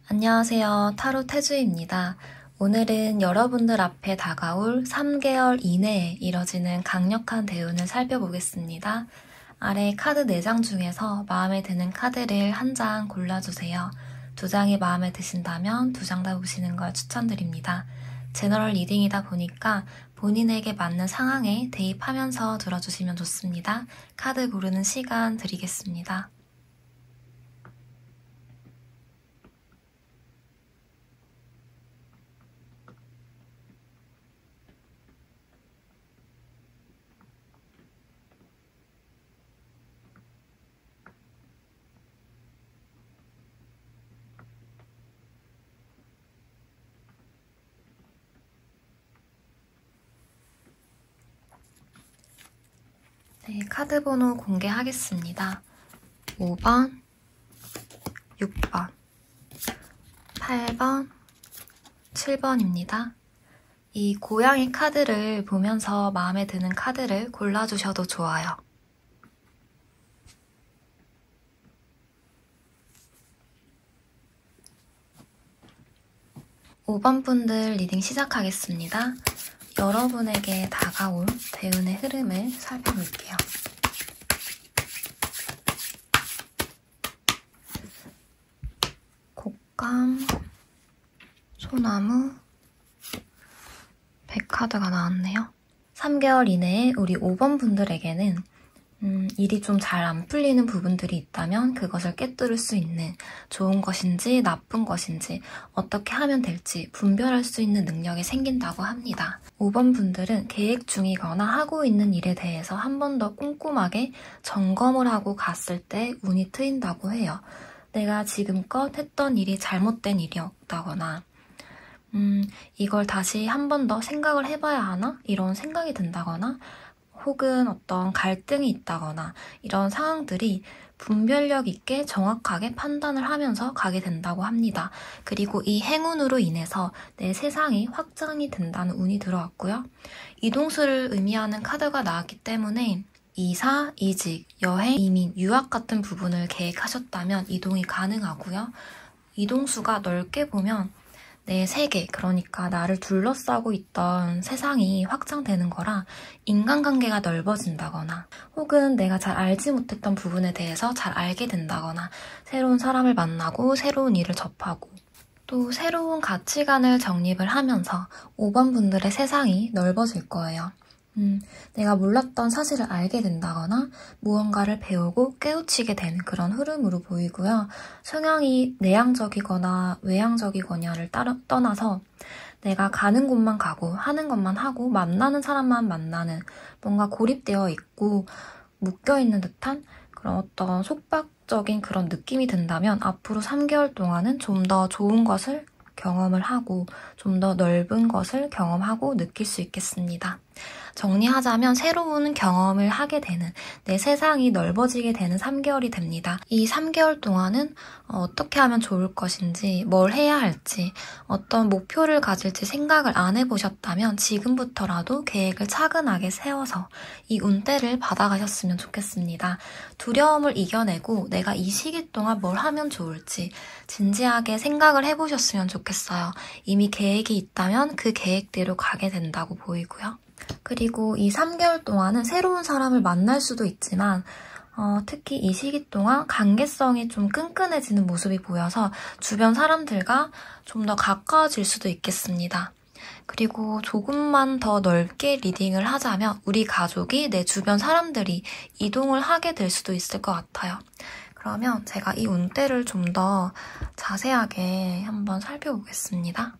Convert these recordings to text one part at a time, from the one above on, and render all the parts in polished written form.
안녕하세요. 타로 태주입니다. 오늘은 여러분들 앞에 다가올 3개월 이내에 이뤄지는 강력한 대운을 살펴보겠습니다. 아래 카드 4장 중에서 마음에 드는 카드를 한 장 골라주세요. 2장이 마음에 드신다면 2장 다 보시는 걸 추천드립니다. 제너럴 리딩이다 보니까 본인에게 맞는 상황에 대입하면서 들어주시면 좋습니다. 카드 고르는 시간 드리겠습니다. 네, 카드 번호 공개하겠습니다. 5번, 6번, 8번, 7번입니다. 이 고양이 카드를 보면서 마음에 드는 카드를 골라주셔도 좋아요. (5번) 분들 리딩 시작하겠습니다. 여러분에게 다가올 대운의 흐름을 살펴볼게요. 곡감, 소나무, 100카드가 나왔네요. 3개월 이내에 우리 5번 분들에게는 일이 좀 잘 안 풀리는 부분들이 있다면 그것을 꿰뚫을 수 있는 좋은 것인지 나쁜 것인지 어떻게 하면 될지 분별할 수 있는 능력이 생긴다고 합니다. 5번 분들은 계획 중이거나 하고 있는 일에 대해서 한 번 더 꼼꼼하게 점검을 하고 갔을 때 운이 트인다고 해요. 내가 지금껏 했던 일이 잘못된 일이었다거나 이걸 다시 한 번 더 생각을 해봐야 하나? 이런 생각이 든다거나 혹은 어떤 갈등이 있다거나 이런 상황들이 분별력 있게 정확하게 판단을 하면서 가게 된다고 합니다. 그리고 이 행운으로 인해서 내 세상이 확장이 된다는 운이 들어왔고요. 이동수를 의미하는 카드가 나왔기 때문에 이사, 이직, 여행, 이민, 유학 같은 부분을 계획하셨다면 이동이 가능하고요. 이동수가 넓게 보면 내 세계, 그러니까 나를 둘러싸고 있던 세상이 확장되는 거라 인간관계가 넓어진다거나 혹은 내가 잘 알지 못했던 부분에 대해서 잘 알게 된다거나 새로운 사람을 만나고 새로운 일을 접하고 또 새로운 가치관을 정립을 하면서 5번 분들의 세상이 넓어질 거예요. 내가 몰랐던 사실을 알게 된다거나 무언가를 배우고 깨우치게 되는 그런 흐름으로 보이고요. 성향이 내향적이거나 외향적이거냐를 떠나서 내가 가는 곳만 가고 하는 것만 하고 만나는 사람만 만나는 뭔가 고립되어 있고 묶여있는 듯한 그런 어떤 속박적인 그런 느낌이 든다면 앞으로 3개월 동안은 좀 더 좋은 것을 경험을 하고 좀 더 넓은 것을 경험하고 느낄 수 있겠습니다. 정리하자면 새로운 경험을 하게 되는 내 세상이 넓어지게 되는 3개월이 됩니다. 이 3개월 동안은 어떻게 하면 좋을 것인지 뭘 해야 할지 어떤 목표를 가질지 생각을 안 해보셨다면 지금부터라도 계획을 차근하게 세워서 이 운대를 받아가셨으면 좋겠습니다. 두려움을 이겨내고 내가 이 시기 동안 뭘 하면 좋을지 진지하게 생각을 해보셨으면 좋겠어요. 이미 계획이 있다면 그 계획대로 가게 된다고 보이고요. 그리고 이 3개월 동안은 새로운 사람을 만날 수도 있지만 특히 이 시기 동안 관계성이 좀 끈끈해지는 모습이 보여서 주변 사람들과 좀 더 가까워질 수도 있겠습니다. 그리고 조금만 더 넓게 리딩을 하자면 우리 가족이 내 주변 사람들이 이동을 하게 될 수도 있을 것 같아요. 그러면 제가 이 운대를 좀 더 자세하게 한번 살펴보겠습니다.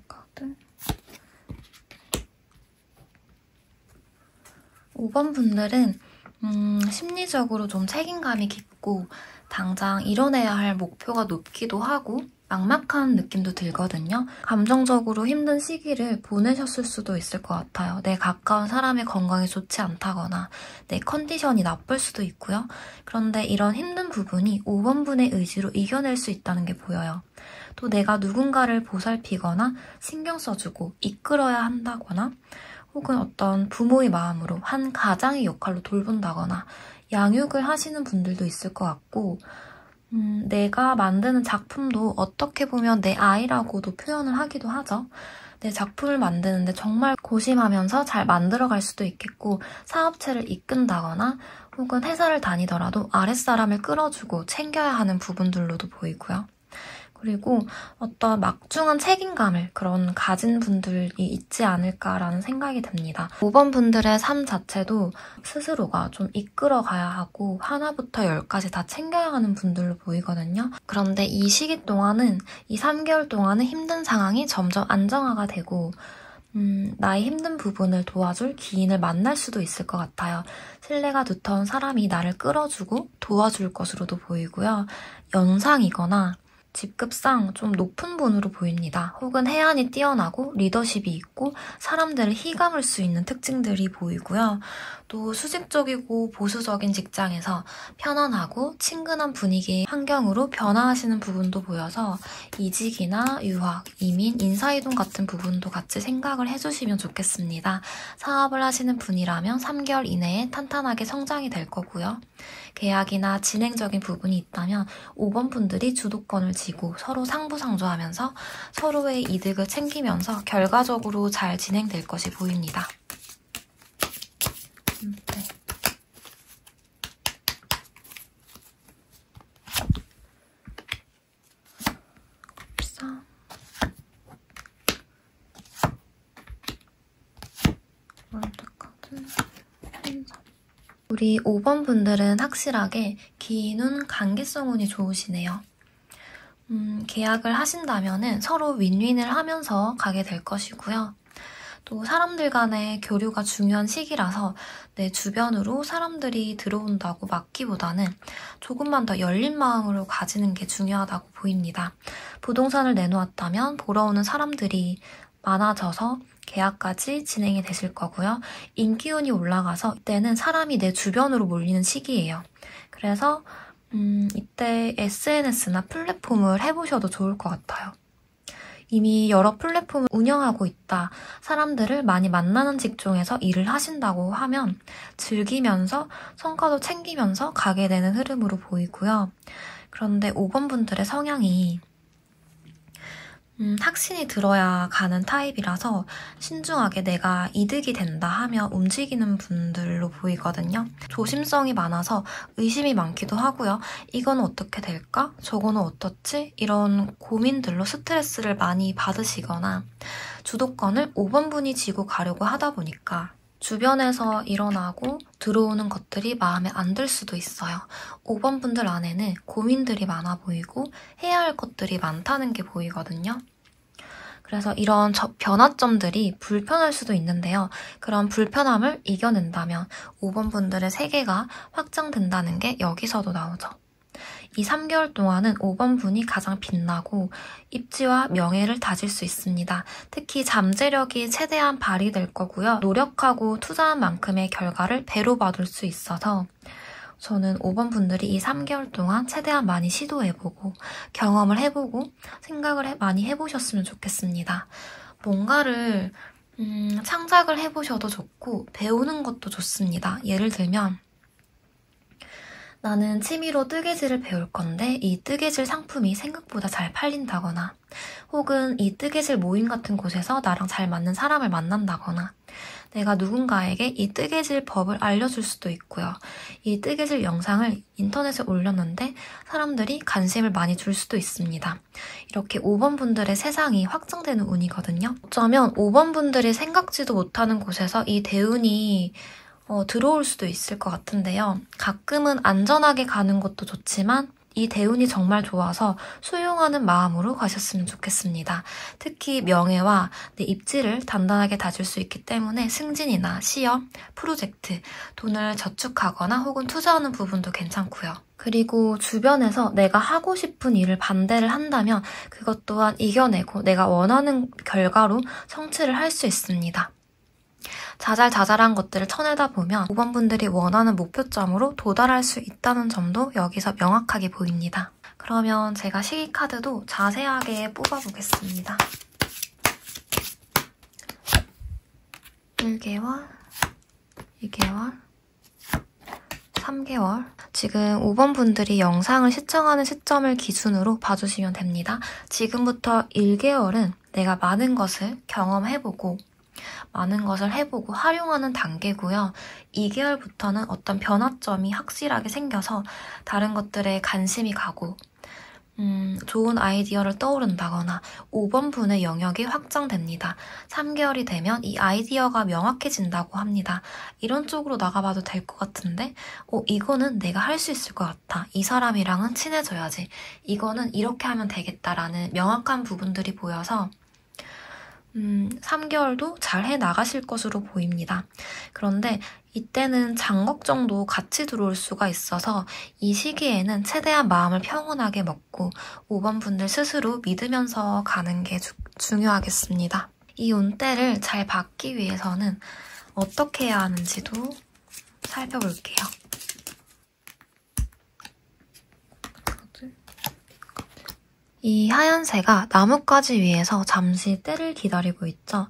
카드 5번 분들은 심리적으로 좀 책임감이 깊고 당장 이뤄내야 할 목표가 높기도 하고 막막한 느낌도 들거든요. 감정적으로 힘든 시기를 보내셨을 수도 있을 것 같아요. 내 가까운 사람의 건강이 좋지 않다거나 내 컨디션이 나쁠 수도 있고요. 그런데 이런 힘든 부분이 5번 분의 의지로 이겨낼 수 있다는 게 보여요. 또 내가 누군가를 보살피거나 신경 써주고 이끌어야 한다거나 혹은 어떤 부모의 마음으로 한 가장의 역할로 돌본다거나 양육을 하시는 분들도 있을 것 같고 내가 만드는 작품도 어떻게 보면 내 아이라고도 표현을 하기도 하죠. 내 작품을 만드는데 정말 고심하면서 잘 만들어갈 수도 있겠고 사업체를 이끈다거나 혹은 회사를 다니더라도 아랫사람을 끌어주고 챙겨야 하는 부분들로도 보이고요. 그리고 어떤 막중한 책임감을 가진 분들이 있지 않을까라는 생각이 듭니다. 5번 분들의 삶 자체도 스스로가 좀 이끌어가야 하고 하나부터 10까지 다 챙겨야 하는 분들로 보이거든요. 그런데 이 시기 동안은, 이 3개월 동안은 힘든 상황이 점점 안정화가 되고 나의 힘든 부분을 도와줄 기인을 만날 수도 있을 것 같아요. 신뢰가 두터운 사람이 나를 끌어주고 도와줄 것으로도 보이고요. 연상이거나 직급상 좀 높은 분으로 보입니다. 혹은 해안이 뛰어나고 리더십이 있고 사람들을 휘감을 수 있는 특징들이 보이고요. 또 수직적이고 보수적인 직장에서 편안하고 친근한 분위기 환경으로 변화하시는 부분도 보여서 이직이나 유학, 이민, 인사이동 같은 부분도 같이 생각을 해주시면 좋겠습니다. 사업을 하시는 분이라면 3개월 이내에 탄탄하게 성장이 될 거고요. 계약이나 진행적인 부분이 있다면 5번 분들이 주도권을 쥐고 서로 상부상조하면서 서로의 이득을 챙기면서 결과적으로 잘 진행될 것이 보입니다. 네. 월드카드 우리 5번 분들은 확실하게 기인운, 관계성 운이 좋으시네요. 계약을 하신다면 서로 윈윈을 하면서 가게 될 것이고요. 또 사람들 간의 교류가 중요한 시기라서 내 주변으로 사람들이 들어온다고 막기보다는 조금만 더 열린 마음으로 가지는 게 중요하다고 보입니다. 부동산을 내놓았다면 보러 오는 사람들이 많아져서 계약까지 진행이 되실 거고요. 인기운이 올라가서 이때는 사람이 내 주변으로 몰리는 시기예요. 그래서 이때 SNS나 플랫폼을 해보셔도 좋을 것 같아요. 이미 여러 플랫폼을 운영하고 있다, 사람들을 많이 만나는 직종에서 일을 하신다고 하면 즐기면서 성과도 챙기면서 가게 되는 흐름으로 보이고요. 그런데 5번 분들의 성향이 확신이 들어야 가는 타입이라서 신중하게 내가 이득이 된다 하며 움직이는 분들로 보이거든요. 조심성이 많아서 의심이 많기도 하고요. 이건 어떻게 될까? 저거는 어떻지? 이런 고민들로 스트레스를 많이 받으시거나 주도권을 5번 분이 쥐고 가려고 하다 보니까 주변에서 일어나고 들어오는 것들이 마음에 안 들 수도 있어요. 5번 분들 안에는 고민들이 많아 보이고 해야 할 것들이 많다는 게 보이거든요. 그래서 이런 변화점들이 불편할 수도 있는데요. 그런 불편함을 이겨낸다면 5번 분들의 세계가 확장된다는 게 여기서도 나오죠. 이 3개월 동안은 5번 분이 가장 빛나고 입지와 명예를 다질 수 있습니다. 특히 잠재력이 최대한 발휘될 거고요. 노력하고 투자한 만큼의 결과를 배로 받을 수 있어서 저는 5번 분들이 이 3개월 동안 최대한 많이 시도해보고 경험을 해보고 생각을 많이 해보셨으면 좋겠습니다. 뭔가를 창작을 해보셔도 좋고 배우는 것도 좋습니다. 예를 들면 나는 취미로 뜨개질을 배울 건데 이 뜨개질 상품이 생각보다 잘 팔린다거나 혹은 이 뜨개질 모임 같은 곳에서 나랑 잘 맞는 사람을 만난다거나 내가 누군가에게 이 뜨개질 법을 알려줄 수도 있고요. 이 뜨개질 영상을 인터넷에 올렸는데 사람들이 관심을 많이 줄 수도 있습니다. 이렇게 5번 분들의 세상이 확장되는 운이거든요. 어쩌면 5번 분들이 생각지도 못하는 곳에서 이 대운이 들어올 수도 있을 것 같은데요. 가끔은 안전하게 가는 것도 좋지만 이 대운이 정말 좋아서 수용하는 마음으로 가셨으면 좋겠습니다. 특히 명예와 내 입지를 단단하게 다질 수 있기 때문에 승진이나 시험, 프로젝트, 돈을 저축하거나 혹은 투자하는 부분도 괜찮고요. 그리고 주변에서 내가 하고 싶은 일을 반대를 한다면 그것 또한 이겨내고 내가 원하는 결과로 성취를 할 수 있습니다. 자잘자잘한 것들을 쳐내다 보면 5번 분들이 원하는 목표점으로 도달할 수 있다는 점도 여기서 명확하게 보입니다. 그러면 제가 시기 카드도 자세하게 뽑아보겠습니다. 1개월, 2개월, 3개월. 지금 5번 분들이 영상을 시청하는 시점을 기준으로 봐주시면 됩니다. 지금부터 1개월은 내가 많은 것을 경험해보고 많은 것을 해보고 활용하는 단계고요. 2개월부터는 어떤 변화점이 확실하게 생겨서 다른 것들에 관심이 가고 좋은 아이디어를 떠오른다거나 5번 분의 영역이 확장됩니다. 3개월이 되면 이 아이디어가 명확해진다고 합니다. 이런 쪽으로 나가봐도 될 것 같은데 이거는 내가 할 수 있을 것 같아. 이 사람이랑은 친해져야지. 이거는 이렇게 하면 되겠다라는 명확한 부분들이 보여서 3개월도 잘 해나가실 것으로 보입니다. 그런데 이때는 장걱정도 같이 들어올 수가 있어서 이 시기에는 최대한 마음을 평온하게 먹고 5번 분들 스스로 믿으면서 가는 게 중요하겠습니다. 이 운대를 잘 받기 위해서는 어떻게 해야 하는지도 살펴볼게요. 이 하얀새가 나뭇가지 위에서 잠시 때를 기다리고 있죠.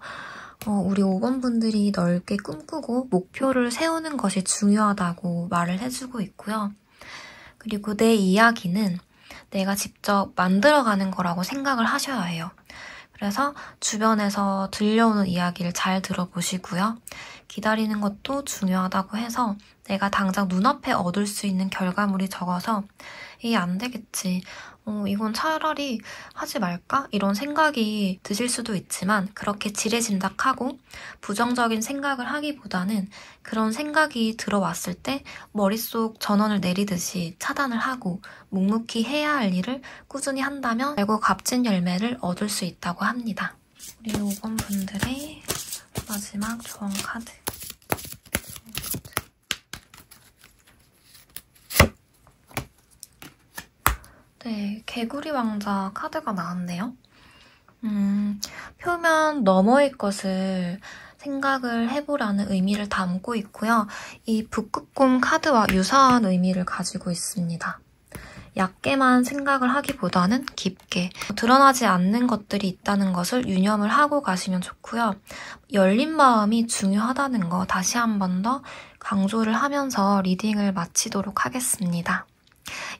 우리 5번 분들이 넓게 꿈꾸고 목표를 세우는 것이 중요하다고 말을 해주고 있고요. 그리고 내 이야기는 내가 직접 만들어가는 거라고 생각을 하셔야 해요. 그래서 주변에서 들려오는 이야기를 잘 들어보시고요. 기다리는 것도 중요하다고 해서 내가 당장 눈앞에 얻을 수 있는 결과물이 적어서 이게 안 되겠지. 이건 차라리 하지 말까? 이런 생각이 드실 수도 있지만 그렇게 지레짐작하고 부정적인 생각을 하기보다는 그런 생각이 들어왔을 때 머릿속 전원을 내리듯이 차단을 하고 묵묵히 해야 할 일을 꾸준히 한다면 알고 값진 열매를 얻을 수 있다고 합니다. 우리 5번 분들의 마지막 조언 카드. 네, 개구리 왕자 카드가 나왔네요. 표면 너머의 것을 생각을 해보라는 의미를 담고 있고요. 이 북극곰 카드와 유사한 의미를 가지고 있습니다. 얕게만 생각을 하기보다는 깊게 드러나지 않는 것들이 있다는 것을 유념을 하고 가시면 좋고요. 열린 마음이 중요하다는 거 다시 한 번 더 강조를 하면서 리딩을 마치도록 하겠습니다.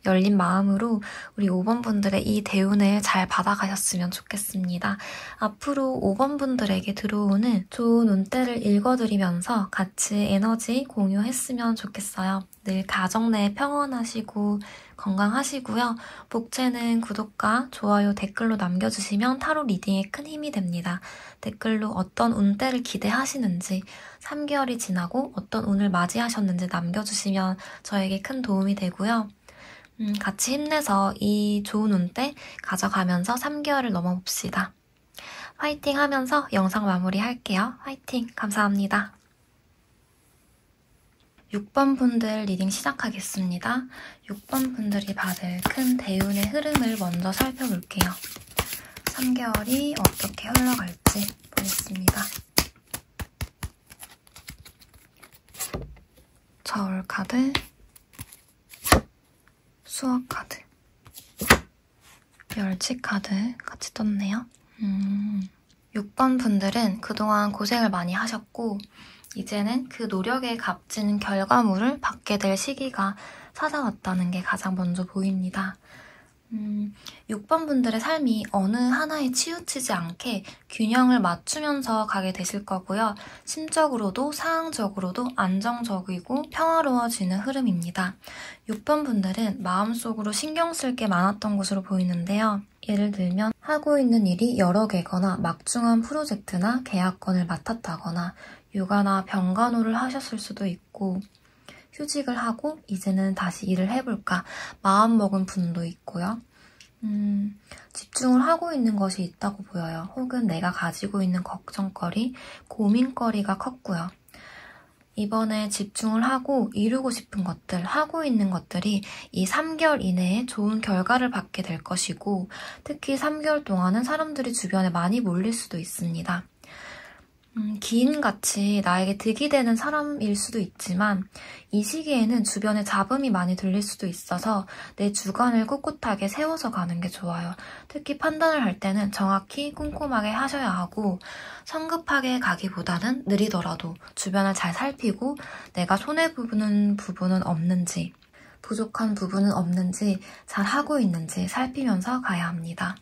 열린 마음으로 우리 5번 분들의 이 대운을 잘 받아가셨으면 좋겠습니다. 앞으로 5번 분들에게 들어오는 좋은 운대를 읽어드리면서 같이 에너지 공유했으면 좋겠어요. 늘 가정 내에 평온하시고 건강하시고요. 복채는 구독과 좋아요, 댓글로 남겨주시면 타로 리딩에 큰 힘이 됩니다. 댓글로 어떤 운대를 기대하시는지 3개월이 지나고 어떤 운을 맞이하셨는지 남겨주시면 저에게 큰 도움이 되고요. 같이 힘내서 이 좋은 운때 가져가면서 3개월을 넘어봅시다. 화이팅 하면서 영상 마무리할게요. 화이팅! 감사합니다. 6번 분들 리딩 시작하겠습니다. 6번 분들이 받을 큰 대운의 흐름을 먼저 살펴볼게요. 3개월이 어떻게 흘러갈지 보겠습니다. 저울 카드, 수학 카드, 멸치 카드 같이 떴네요. 6번 분들은 그동안 고생을 많이 하셨고 이제는 그 노력에 값지는 결과물을 받게 될 시기가 찾아왔다는 게 가장 먼저 보입니다. 6번 분들의 삶이 어느 하나에 치우치지 않게 균형을 맞추면서 가게 되실 거고요. 심적으로도 상황적으로도 안정적이고 평화로워지는 흐름입니다. 6번 분들은 마음속으로 신경 쓸 게 많았던 것으로 보이는데요. 예를 들면 하고 있는 일이 여러 개거나 막중한 프로젝트나 계약건을 맡았다거나 육아나 병간호를 하셨을 수도 있고 휴직을 하고 이제는 다시 일을 해볼까 마음먹은 분도 있고요. 집중을 하고 있는 것이 있다고 보여요. 혹은 내가 가지고 있는 걱정거리, 고민거리가 컸고요. 이번에 집중을 하고 이루고 싶은 것들, 하고 있는 것들이 이 3개월 이내에 좋은 결과를 받게 될 것이고 특히 3개월 동안은 사람들이 주변에 많이 몰릴 수도 있습니다. 기인같이 나에게 득이 되는 사람일 수도 있지만 이 시기에는 주변에 잡음이 많이 들릴 수도 있어서 내 주관을 꿋꿋하게 세워서 가는 게 좋아요. 특히 판단을 할 때는 정확히 꼼꼼하게 하셔야 하고 성급하게 가기보다는 느리더라도 주변을 잘 살피고 내가 손해보는 부분은 없는지 부족한 부분은 없는지 잘 하고 있는지 살피면서 가야 합니다.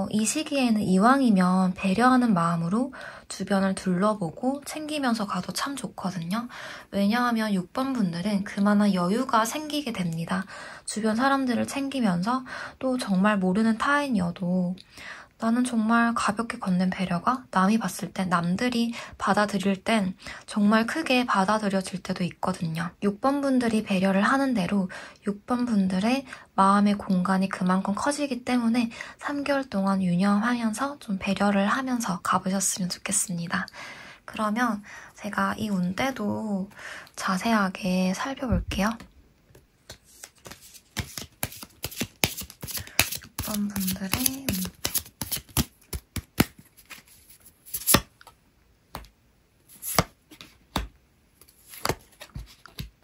이 시기에는 이왕이면 배려하는 마음으로 주변을 둘러보고 챙기면서 가도 참 좋거든요. 왜냐하면 6번 분들은 그만한 여유가 생기게 됩니다. 주변 사람들을 챙기면서 또 정말 모르는 타인이어도 나는 정말 가볍게 건넨 배려가 남이 봤을 땐, 남들이 받아들일 땐 정말 크게 받아들여질 때도 있거든요. 6번 분들이 배려를 하는 대로 6번 분들의 마음의 공간이 그만큼 커지기 때문에 3개월 동안 유념하면서 좀 배려를 하면서 가보셨으면 좋겠습니다. 그러면 제가 이 운대도 자세하게 살펴볼게요. 6번 분들의 운대.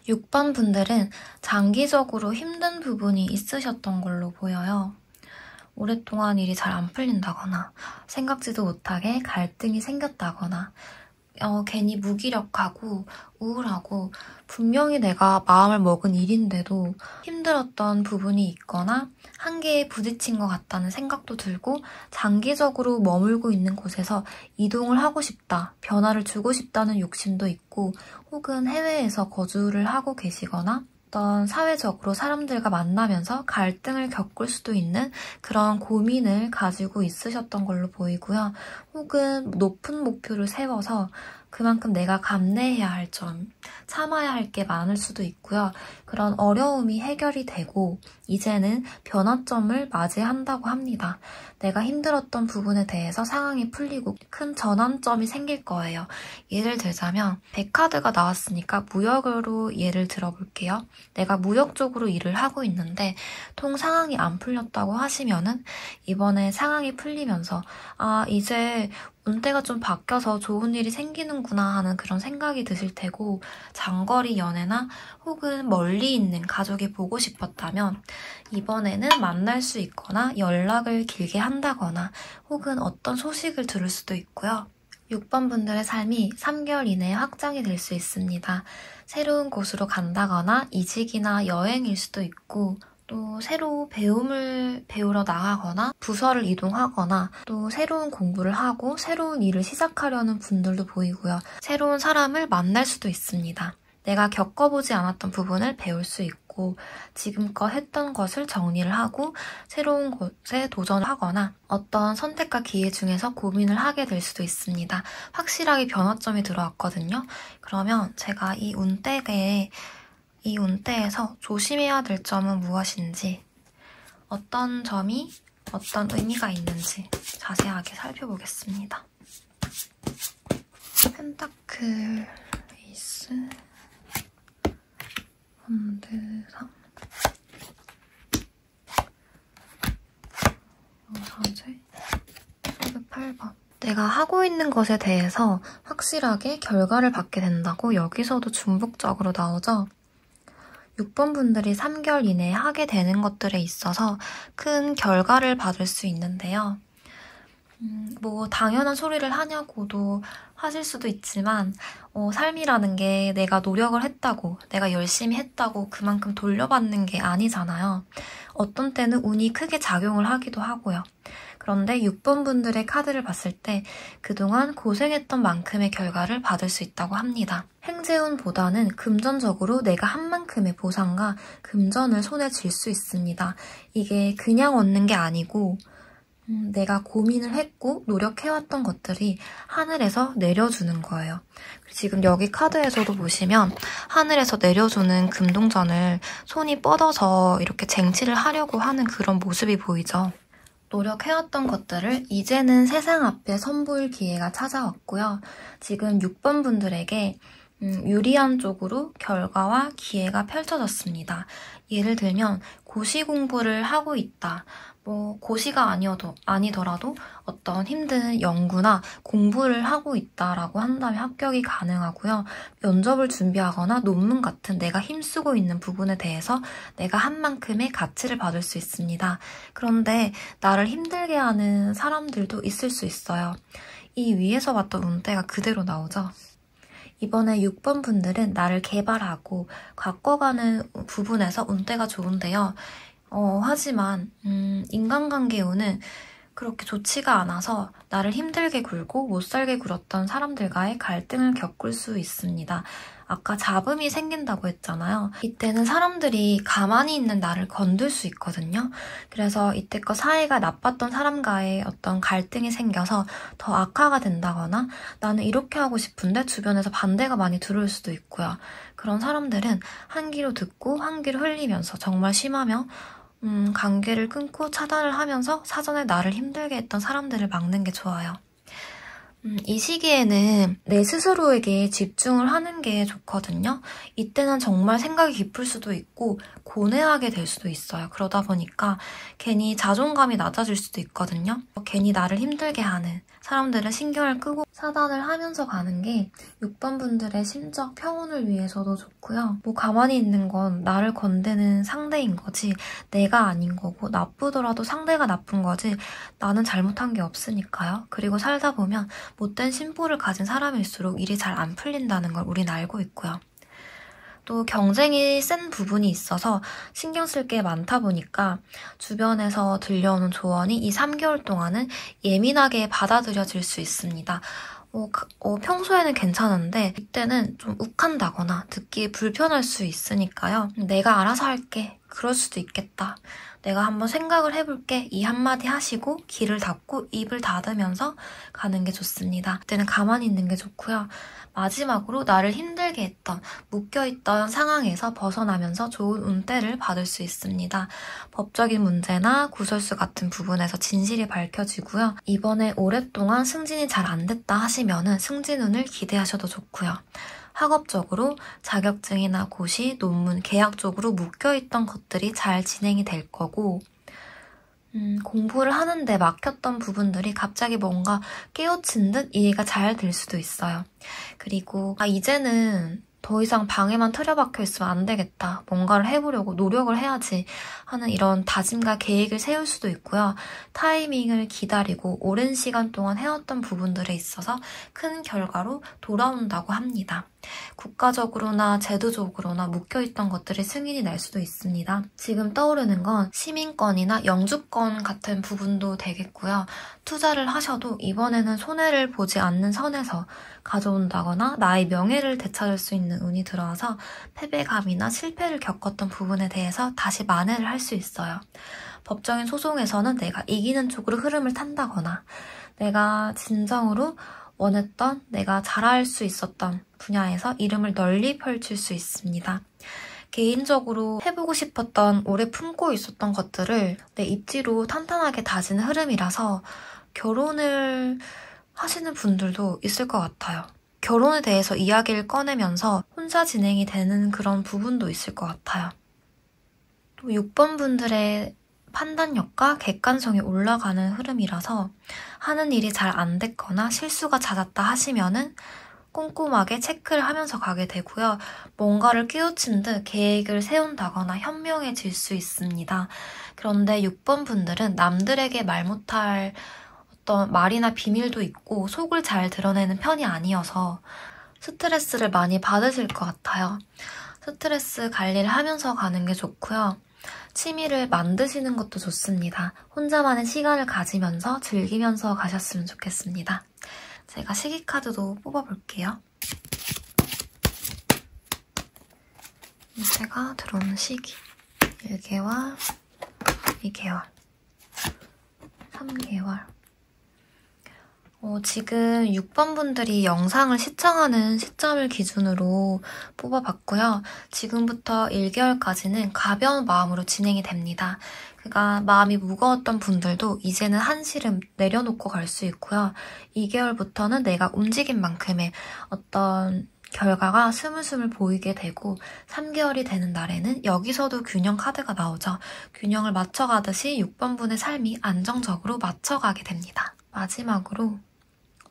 6번 분들은 장기적으로 힘든 부분이 있으셨던 걸로 보여요. 오랫동안 일이 잘 안 풀린다거나 생각지도 못하게 갈등이 생겼다거나 괜히 무기력하고 우울하고 분명히 내가 마음을 먹은 일인데도 힘들었던 부분이 있거나 한계에 부딪힌 것 같다는 생각도 들고 장기적으로 머물고 있는 곳에서 이동을 하고 싶다, 변화를 주고 싶다는 욕심도 있고 혹은 해외에서 거주를 하고 계시거나 어떤 사회적으로 사람들과 만나면서 갈등을 겪을 수도 있는 그런 고민을 가지고 있으셨던 걸로 보이고요. 혹은 높은 목표를 세워서 그만큼 내가 감내해야 할 점, 참아야 할 게 많을 수도 있고요. 그런 어려움이 해결이 되고 이제는 변화점을 맞이한다고 합니다. 내가 힘들었던 부분에 대해서 상황이 풀리고 큰 전환점이 생길 거예요. 예를 들자면 100카드가 나왔으니까 무역으로 예를 들어볼게요. 내가 무역 쪽으로 일을 하고 있는데 통 상황이 안 풀렸다고 하시면은 이번에 상황이 풀리면서 이제 운대가 좀 바뀌어서 좋은 일이 생기는구나 하는 그런 생각이 드실 테고 장거리 연애나 혹은 멀리 있는 가족이 보고 싶었다면 이번에는 만날 수 있거나 연락을 길게 한다거나 혹은 어떤 소식을 들을 수도 있고요. 6번 분들의 삶이 3개월 이내에 확장이 될 수 있습니다. 새로운 곳으로 간다거나 이직이나 여행일 수도 있고 또 새로 배움을 배우러 나가거나 부서를 이동하거나 또 새로운 공부를 하고 새로운 일을 시작하려는 분들도 보이고요. 새로운 사람을 만날 수도 있습니다. 내가 겪어보지 않았던 부분을 배울 수 있고 지금껏 했던 것을 정리를 하고 새로운 곳에 도전을 하거나 어떤 선택과 기회 중에서 고민을 하게 될 수도 있습니다. 확실하게 변화점이 들어왔거든요. 그러면 제가 이 운대에서 조심해야 될 점은 무엇인지, 어떤 점이 어떤 의미가 있는지 자세하게 살펴보겠습니다. 펜타클 에이스, 원드 3, 사제, 소드 8번. 내가 하고 있는 것에 대해서 확실하게 결과를 받게 된다고 여기서도 중복적으로 나오죠. 6번 분들이 3개월 이내에 하게 되는 것들에 있어서 큰 결과를 받을 수 있는데요. 뭐 당연한 소리를 하냐고도 하실 수도 있지만 삶이라는 게 내가 노력을 했다고, 내가 열심히 했다고 그만큼 돌려받는 게 아니잖아요. 어떤 때는 운이 크게 작용을 하기도 하고요. 그런데 6번 분들의 카드를 봤을 때 그동안 고생했던 만큼의 결과를 받을 수 있다고 합니다. 행재운보다는 금전적으로 내가 한 만큼의 보상과 금전을 손에 쥘 수 있습니다. 이게 그냥 얻는 게 아니고 내가 고민을 했고 노력해왔던 것들이 하늘에서 내려주는 거예요. 지금 여기 카드에서도 보시면 하늘에서 내려주는 금동전을 손이 뻗어서 이렇게 쟁취를 하려고 하는 그런 모습이 보이죠. 노력해왔던 것들을 이제는 세상 앞에 선보일 기회가 찾아왔고요. 지금 6번 분들에게 유리한 쪽으로 결과와 기회가 펼쳐졌습니다. 예를 들면 고시 공부를 하고 있다, 뭐 고시가 아니더라도 어떤 힘든 연구나 공부를 하고 있다라고 한다면 합격이 가능하고요. 면접을 준비하거나 논문 같은 내가 힘쓰고 있는 부분에 대해서 내가 한 만큼의 가치를 받을 수 있습니다. 그런데 나를 힘들게 하는 사람들도 있을 수 있어요. 이 위에서 봤던 운대가 그대로 나오죠. 이번에 6번 분들은 나를 개발하고 가꿔가는 부분에서 운대가 좋은데요. 하지만 인간관계 운은 그렇게 좋지가 않아서 나를 힘들게 굴고 못 살게 굴었던 사람들과의 갈등을 겪을 수 있습니다. 아까 잡음이 생긴다고 했잖아요. 이때는 사람들이 가만히 있는 나를 건들 수 있거든요. 그래서 이때껏 사이가 나빴던 사람과의 어떤 갈등이 생겨서 더 악화가 된다거나 나는 이렇게 하고 싶은데 주변에서 반대가 많이 들어올 수도 있고요. 그런 사람들은 한 귀로 듣고 한 귀로 흘리면서 정말 심하면 관계를 끊고 차단을 하면서 사전에 나를 힘들게 했던 사람들을 막는 게 좋아요. 이 시기에는 내 스스로에게 집중을 하는 게 좋거든요. 이때는 정말 생각이 깊을 수도 있고 고뇌하게 될 수도 있어요. 그러다 보니까 괜히 자존감이 낮아질 수도 있거든요. 괜히 나를 힘들게 하는 사람들은 신경을 끄고 차단을 하면서 가는 게 6번 분들의 심적 평온을 위해서도 좋고요. 뭐 가만히 있는 건 나를 건드는 상대인 거지 내가 아닌 거고 나쁘더라도 상대가 나쁜 거지 나는 잘못한 게 없으니까요. 그리고 살다 보면 못된 심보를 가진 사람일수록 일이 잘 안 풀린다는 걸 우린 알고 있고요. 또 경쟁이 센 부분이 있어서 신경 쓸 게 많다 보니까 주변에서 들려오는 조언이 이 3개월 동안은 예민하게 받아들여질 수 있습니다. 평소에는 괜찮은데 이때는 좀 욱한다거나 듣기 불편할 수 있으니까요. 내가 알아서 할게. 그럴 수도 있겠다. 내가 한번 생각을 해볼게. 이 한마디 하시고 귀를 닫고 입을 닫으면서 가는 게 좋습니다. 그때는 가만히 있는 게 좋고요. 마지막으로 나를 힘들게 했던, 묶여있던 상황에서 벗어나면서 좋은 운대를 받을 수 있습니다. 법적인 문제나 구설수 같은 부분에서 진실이 밝혀지고요. 이번에 오랫동안 승진이 잘 안 됐다 하시면은 승진운을 기대하셔도 좋고요. 학업적으로 자격증이나 고시, 논문, 계약 쪽으로 묶여있던 것들이 잘 진행이 될 거고 공부를 하는데 막혔던 부분들이 갑자기 뭔가 깨우친 듯 이해가 잘 될 수도 있어요. 그리고 이제는 더 이상 방에만 틀어박혀 있으면 안 되겠다. 뭔가를 해보려고 노력을 해야지 하는 이런 다짐과 계획을 세울 수도 있고요. 타이밍을 기다리고 오랜 시간 동안 해왔던 부분들에 있어서 큰 결과로 돌아온다고 합니다. 국가적으로나 제도적으로나 묶여있던 것들이 승인이 날 수도 있습니다. 지금 떠오르는 건 시민권이나 영주권 같은 부분도 되겠고요. 투자를 하셔도 이번에는 손해를 보지 않는 선에서 가져온다거나 나의 명예를 되찾을 수 있는 운이 들어와서 패배감이나 실패를 겪었던 부분에 대해서 다시 만회를 할 수 있어요. 법적인 소송에서는 내가 이기는 쪽으로 흐름을 탄다거나 내가 진정으로 원했던 내가 잘할 수 있었던 분야에서 이름을 널리 펼칠 수 있습니다. 개인적으로 해보고 싶었던 오래 품고 있었던 것들을 내 입지로 탄탄하게 다지는 흐름이라서 결혼을 하시는 분들도 있을 것 같아요. 결혼에 대해서 이야기를 꺼내면서 혼자 진행이 되는 그런 부분도 있을 것 같아요. 또 6번 분들의 판단력과 객관성이 올라가는 흐름이라서 하는 일이 잘 안 됐거나 실수가 잦았다 하시면은 꼼꼼하게 체크를 하면서 가게 되고요. 뭔가를 깨우친 듯 계획을 세운다거나 현명해질 수 있습니다. 그런데 6번 분들은 남들에게 말 못할 어떤 말이나 비밀도 있고 속을 잘 드러내는 편이 아니어서 스트레스를 많이 받으실 것 같아요. 스트레스 관리를 하면서 가는 게 좋고요. 취미를 만드시는 것도 좋습니다. 혼자만의 시간을 가지면서 즐기면서 가셨으면 좋겠습니다. 제가 시기카드도 뽑아볼게요. 제가 들어오는 시기 1개월, 2개월, 3개월. 지금 6번 분들이 영상을 시청하는 시점을 기준으로 뽑아봤고요. 지금부터 1개월까지는 가벼운 마음으로 진행이 됩니다. 그러니까 마음이 무거웠던 분들도 이제는 한시름 내려놓고 갈 수 있고요. 2개월부터는 내가 움직인 만큼의 어떤 결과가 스물스물 보이게 되고 3개월이 되는 날에는 여기서도 균형 카드가 나오죠. 균형을 맞춰가듯이 6번분의 삶이 안정적으로 맞춰가게 됩니다. 마지막으로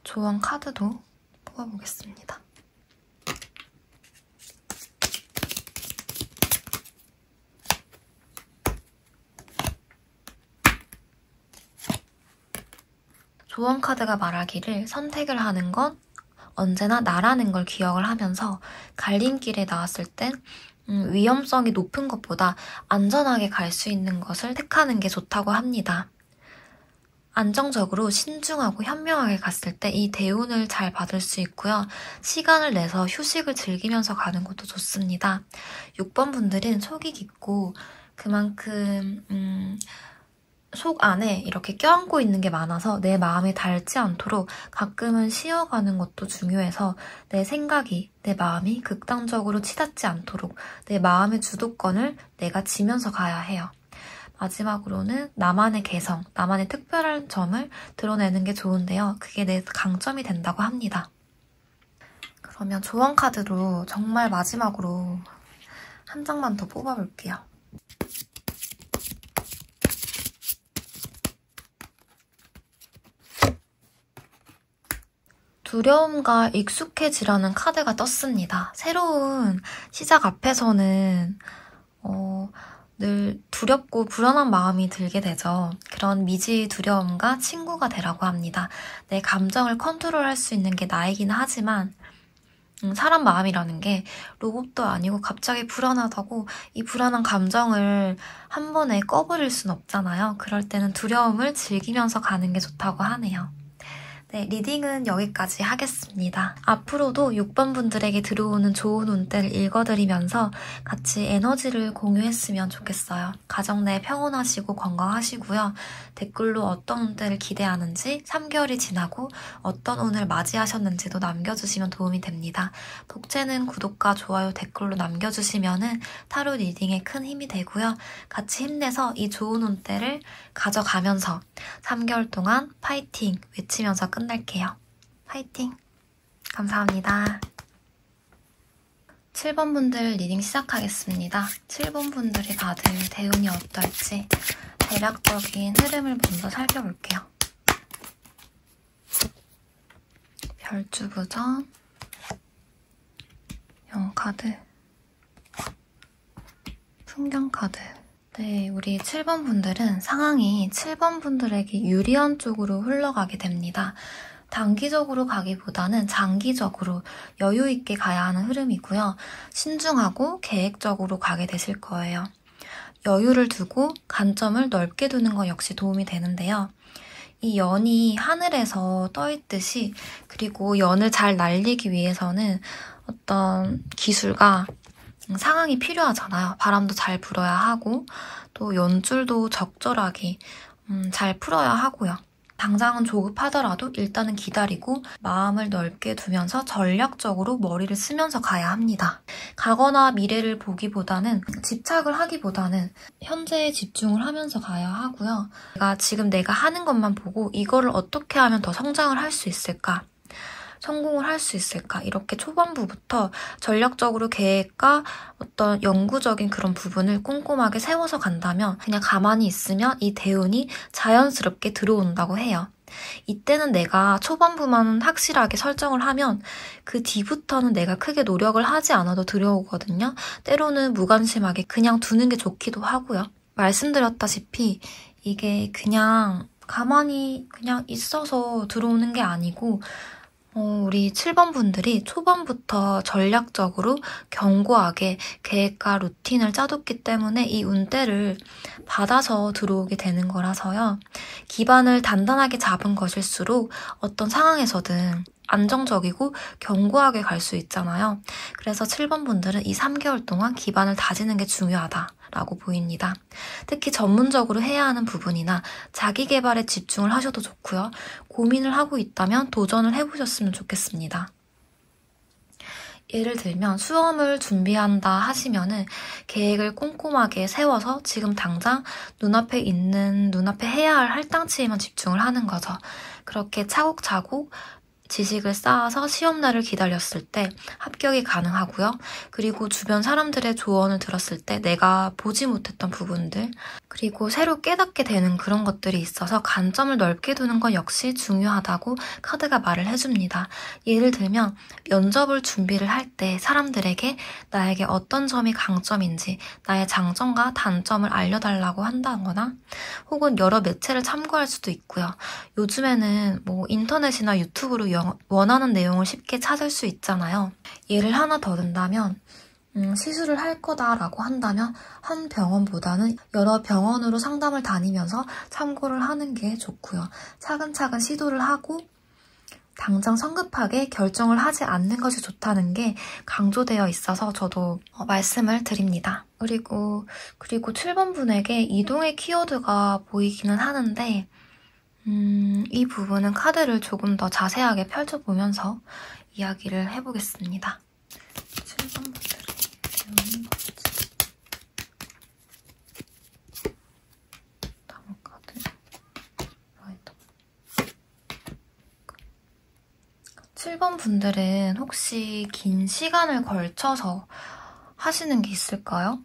조언 카드도 뽑아보겠습니다. 조언 카드가 말하기를 선택을 하는 건 언제나 나라는 걸 기억을 하면서 갈림길에 나왔을 땐 위험성이 높은 것보다 안전하게 갈 수 있는 것을 택하는 게 좋다고 합니다. 안정적으로 신중하고 현명하게 갔을 때 이 대운을 잘 받을 수 있고요. 시간을 내서 휴식을 즐기면서 가는 것도 좋습니다. 6번 분들은 속이 깊고 그만큼 속 안에 이렇게 껴안고 있는 게 많아서 내 마음이 닳지 않도록 가끔은 쉬어가는 것도 중요해서 내 생각이, 내 마음이 극단적으로 치닫지 않도록 내 마음의 주도권을 내가 지면서 가야 해요. 마지막으로는 나만의 개성, 나만의 특별한 점을 드러내는 게 좋은데요. 그게 내 강점이 된다고 합니다. 그러면 조언 카드로 정말 마지막으로 한 장만 더 뽑아볼게요. 두려움과 익숙해지라는 카드가 떴습니다. 새로운 시작 앞에서는 늘 두렵고 불안한 마음이 들게 되죠. 그런 미지의 두려움과 친구가 되라고 합니다. 내 감정을 컨트롤할 수 있는 게 나이긴 하지만 사람 마음이라는 게 로봇도 아니고 갑자기 불안하다고 이 불안한 감정을 한 번에 꺼버릴 순 없잖아요. 그럴 때는 두려움을 즐기면서 가는 게 좋다고 하네요. 네, 리딩은 여기까지 하겠습니다. 앞으로도 6번 분들에게 들어오는 좋은 운대를 읽어드리면서 같이 에너지를 공유했으면 좋겠어요. 가정 내 평온하시고 건강하시고요. 댓글로 어떤 운대를 기대하는지 3개월이 지나고 어떤 운을 맞이하셨는지도 남겨주시면 도움이 됩니다. 복채는 구독과 좋아요 댓글로 남겨주시면 타로 리딩에 큰 힘이 되고요. 같이 힘내서 이 좋은 운대를 가져가면서 3개월 동안 파이팅 외치면서 끝낼게요. 파이팅! 감사합니다. 7번 분들 리딩 시작하겠습니다. 7번 분들이 받을 대운이 어떨지 대략적인 흐름을 먼저 살펴볼게요. 별주부전, 영카드, 풍경카드. 네, 우리 7번 분들은 상황이 7번 분들에게 유리한 쪽으로 흘러가게 됩니다. 단기적으로 가기보다는 장기적으로 여유 있게 가야 하는 흐름이고요. 신중하고 계획적으로 가게 되실 거예요. 여유를 두고 관점을 넓게 두는 것 역시 도움이 되는데요. 이 연이 하늘에서 떠있듯이 그리고 연을 잘 날리기 위해서는 어떤 기술과 상황이 필요하잖아요. 바람도 잘 불어야 하고 또 연줄도 적절하게 잘 풀어야 하고요. 당장은 조급하더라도 일단은 기다리고 마음을 넓게 두면서 전략적으로 머리를 쓰면서 가야 합니다. 가거나 미래를 보기보다는 집착을 하기보다는 현재에 집중을 하면서 가야 하고요. 지금 내가 하는 것만 보고 이거를 어떻게 하면 더 성장을 할 수 있을까? 성공을 할 수 있을까? 이렇게 초반부부터 전략적으로 계획과 어떤 영구적인 그런 부분을 꼼꼼하게 세워서 간다면 그냥 가만히 있으면 이 대운이 자연스럽게 들어온다고 해요. 이때는 내가 초반부만 확실하게 설정을 하면 그 뒤부터는 내가 크게 노력을 하지 않아도 들어오거든요. 때로는 무관심하게 그냥 두는 게 좋기도 하고요. 말씀드렸다시피 이게 그냥 가만히 그냥 있어서 들어오는 게 아니고 우리 7번 분들이 초반부터 전략적으로 견고하게 계획과 루틴을 짜뒀기 때문에 이 운대를 받아서 들어오게 되는 거라서요. 기반을 단단하게 잡은 것일수록 어떤 상황에서든 안정적이고 견고하게 갈 수 있잖아요. 그래서 7번 분들은 이 3개월 동안 기반을 다지는 게 중요하다라고 보입니다. 특히 전문적으로 해야 하는 부분이나 자기 개발에 집중을 하셔도 좋고요. 고민을 하고 있다면 도전을 해보셨으면 좋겠습니다. 예를 들면 수험을 준비한다 하시면은 계획을 꼼꼼하게 세워서 지금 당장 눈앞에 해야 할 할당치에만 집중을 하는 거죠. 그렇게 차곡차곡 지식을 쌓아서 시험날을 기다렸을 때 합격이 가능하고요. 그리고 주변 사람들의 조언을 들었을 때 내가 보지 못했던 부분들, 그리고 새로 깨닫게 되는 그런 것들이 있어서 관점을 넓게 두는 것 역시 중요하다고 카드가 말을 해줍니다. 예를 들면 면접을 준비를 할 때 사람들에게 나에게 어떤 점이 강점인지 나의 장점과 단점을 알려달라고 한다거나 혹은 여러 매체를 참고할 수도 있고요. 요즘에는 뭐 인터넷이나 유튜브로 원하는 내용을 쉽게 찾을 수 있잖아요. 예를 하나 더 든다면 시술을 할 거다라고 한다면 한 병원보다는 여러 병원으로 상담을 다니면서 참고를 하는 게 좋고요. 차근차근 시도를 하고 당장 성급하게 결정을 하지 않는 것이 좋다는 게 강조되어 있어서 저도 말씀을 드립니다. 그리고 7번 분에게 이동의 키워드가 보이기는 하는데 이 부분은 카드를 조금 더 자세하게 펼쳐보면서 이야기를 해보겠습니다. 7번 분들의 배우는 법칙. 다음 카드. 라이터. 7번 분들은 혹시 긴 시간을 걸쳐서 하시는 게 있을까요?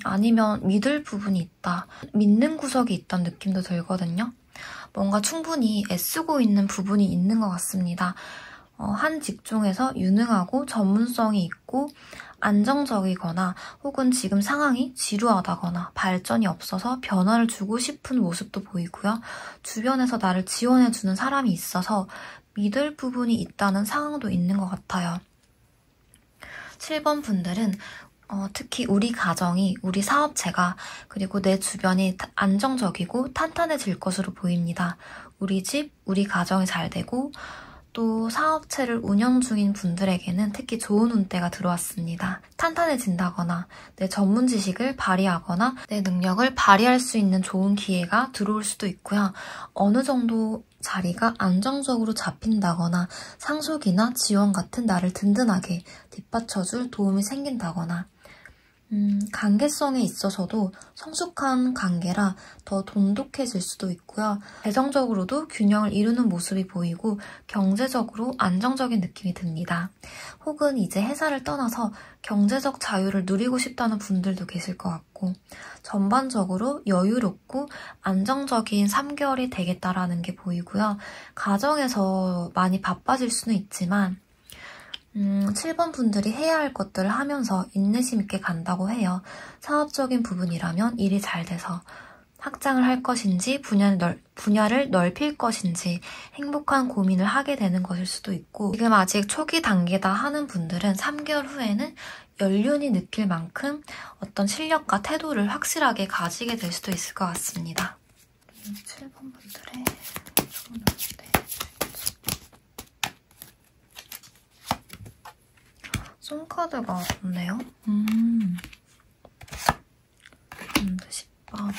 아니면 믿을 부분이 있다, 믿는 구석이 있다는 느낌도 들거든요. 뭔가 충분히 애쓰고 있는 부분이 있는 것 같습니다. 한 직종에서 유능하고 전문성이 있고 안정적이거나 혹은 지금 상황이 지루하다거나 발전이 없어서 변화를 주고 싶은 모습도 보이고요. 주변에서 나를 지원해주는 사람이 있어서 믿을 부분이 있다는 상황도 있는 것 같아요. 7번 분들은 특히 우리 가정이, 우리 사업체가, 그리고 내 주변이 안정적이고 탄탄해질 것으로 보입니다. 우리 집, 우리 가정이 잘 되고 또 사업체를 운영 중인 분들에게는 특히 좋은 운대가 들어왔습니다. 탄탄해진다거나 내 전문 지식을 발휘하거나 내 능력을 발휘할 수 있는 좋은 기회가 들어올 수도 있고요. 어느 정도 자리가 안정적으로 잡힌다거나 상속이나 지원 같은 나를 든든하게 뒷받쳐줄 도움이 생긴다거나 관계성에 있어서도 성숙한 관계라 더 돈독해질 수도 있고요. 재정적으로도 균형을 이루는 모습이 보이고 경제적으로 안정적인 느낌이 듭니다. 혹은 이제 회사를 떠나서 경제적 자유를 누리고 싶다는 분들도 계실 것 같고 전반적으로 여유롭고 안정적인 3개월이 되겠다라는 게 보이고요. 가정에서 많이 바빠질 수는 있지만 7번 분들이 해야 할 것들을 하면서 인내심 있게 간다고 해요. 사업적인 부분이라면 일이 잘 돼서 확장을 할 것인지 분야를 넓힐 것인지 행복한 고민을 하게 되는 것일 수도 있고 지금 아직 초기 단계다 하는 분들은 3개월 후에는 연륜이 느낄 만큼 어떤 실력과 태도를 확실하게 가지게 될 수도 있을 것 같습니다. 7번 분들의 좋은 운대. 손카드가 좋네요. 반대 10번,